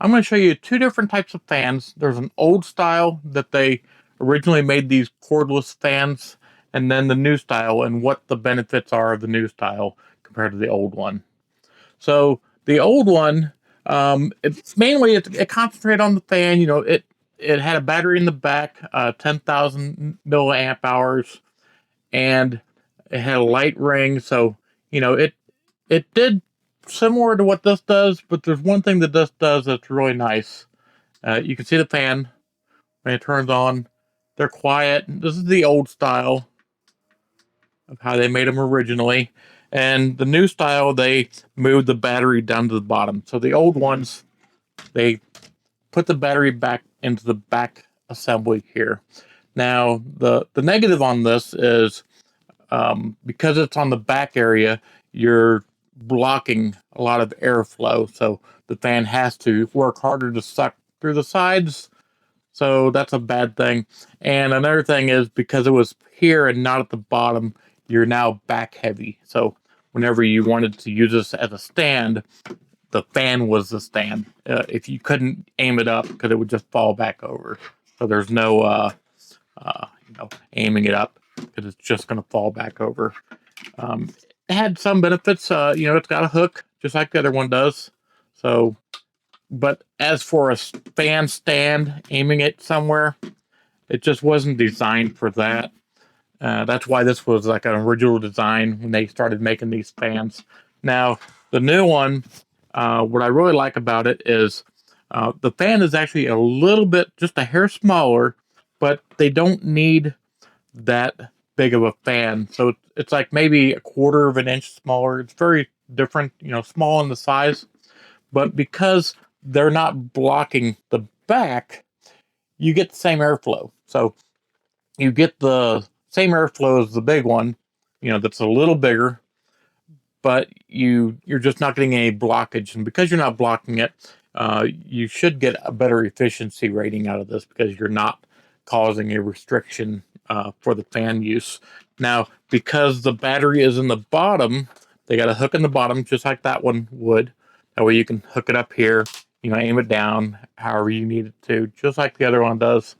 I'm going to show you two different types of fans. There's an old style that they originally made these cordless fans, and then the new style and what the benefits are of the new style compared to the old one. So the old one, it concentrated on the fan. It had a battery in the back, 10,000 milliamp hours, and it had a light ring. So it did similar to what this does, but there's one thing that this does that's really nice. You can see the fan when it turns on. They're quiet. This is the old style of how they made them originally. And the new style, they moved the battery down to the bottom. So the old ones, they put the battery back into the back assembly here. Now, the negative on this is because it's on the back area, you're blocking a lot of airflow. So the fan has to work harder to suck through the sides. So that's a bad thing. And another thing is because it was here and not at the bottom, you're now back heavy. So whenever you wanted to use this as a stand, the fan was the stand. If you couldn't aim it up, because it would just fall back over. So there's no aiming it up because it's just going to fall back over. It had some benefits. It's got a hook just like the other one does. So, but as for a fan stand, aiming it somewhere, it just wasn't designed for that. That's why this was like an original design when they started making these fans. Now, the new one, what I really like about it is the fan is actually a little bit, just a hair smaller, but they don't need that big of a fan. So it's like maybe a quarter of an inch smaller. It's very different, small in the size. But because they're not blocking the back, you get the same airflow. So you get the same airflow as the big one, that's a little bigger, but you're just not getting any blockage. And because you're not blocking it, you should get a better efficiency rating out of this because you're not causing a restriction for the fan use. Now, because the battery is in the bottom, they got a hook in the bottom, just like that one would. That way you can hook it up here, aim it down however you need it to, just like the other one does.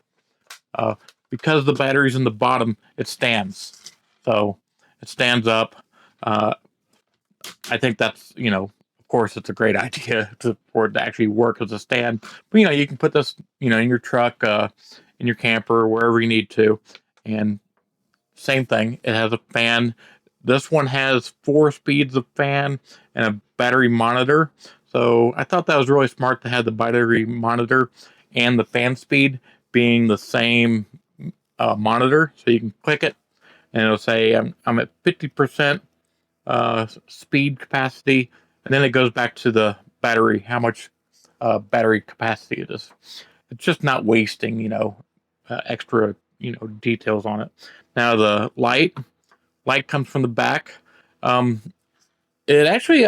Uh, because the battery's in the bottom, it stands. So it stands up. Uh, I think that's, of course, it's a great idea for it to actually work as a stand. But, you can put this, in your truck, in your camper, wherever you need to. And same thing, it has a fan. This one has 4 speeds of fan and a battery monitor. So I thought that was really smart to have the battery monitor and the fan speed being the same monitor. So you can click it and it'll say I'm at 50% speed capacity, and then it goes back to the battery, how much battery capacity it is. It's just not wasting, extra, details on it. Now the light comes from the back. Um, it actually,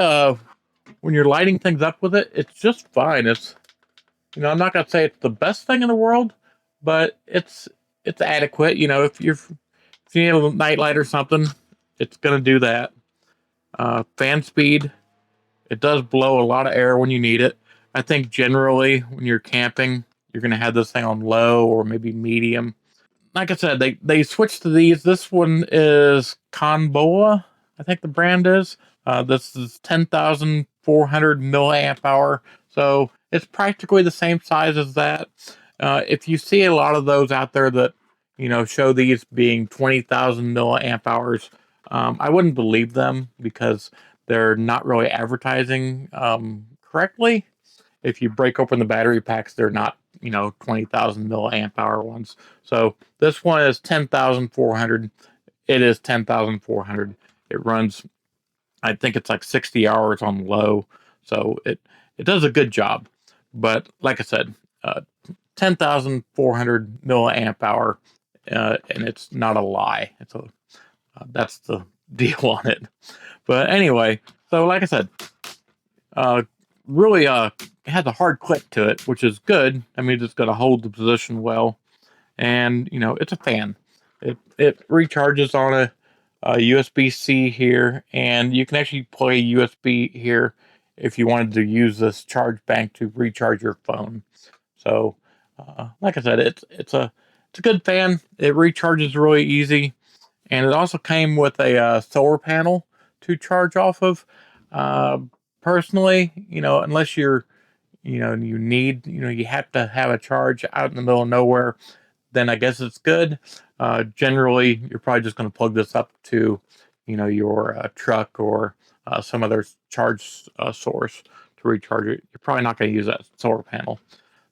when you're lighting things up with it, it's just fine. It's, I'm not gonna say it's the best thing in the world, but it's adequate. If you need a night light or something, it's gonna do that. Fan speed, it does blow a lot of air when you need it. I think generally when you're camping, you're going to have this thing on low or maybe medium. Like I said, they switched to these. This one is Conboa, I think the brand is. This is 10,400 milliamp hour. So it's practically the same size as that. If you see a lot of those out there that, show these being 20,000 milliamp hours, I wouldn't believe them because they're not really advertising correctly. If you break open the battery packs, they're not, 20,000 milliamp hour ones. So this one is 10,400. It is 10,400. It runs, I think it's like 60 hours on low. So it does a good job. But like I said, 10,400 milliamp hour, and it's not a lie. That's the deal on it. But anyway, so like I said, uh, really it has a hard click to it, which is good. I mean, it's going to hold the position well, and it's a fan. It recharges on a USB-C here, and you can actually play USB here if you wanted to use this charge bank to recharge your phone. So, like I said, it's a good fan. It recharges really easy, and it also came with a solar panel to charge off of. Uh, Personally, unless you have to have a charge out in the middle of nowhere, then I guess it's good. Generally, you're probably just going to plug this up to, your truck or some other charge source to recharge it. You're probably not going to use that solar panel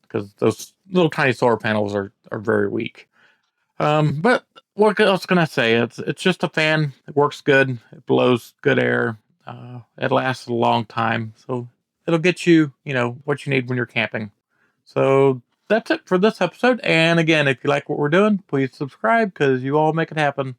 because those little tiny solar panels are very weak. But what else can I say? It's just a fan. It works good. It blows good air. It lasts a long time, so it'll get you, what you need when you're camping. So that's it for this episode. And again, if you like what we're doing, please subscribe because you all make it happen.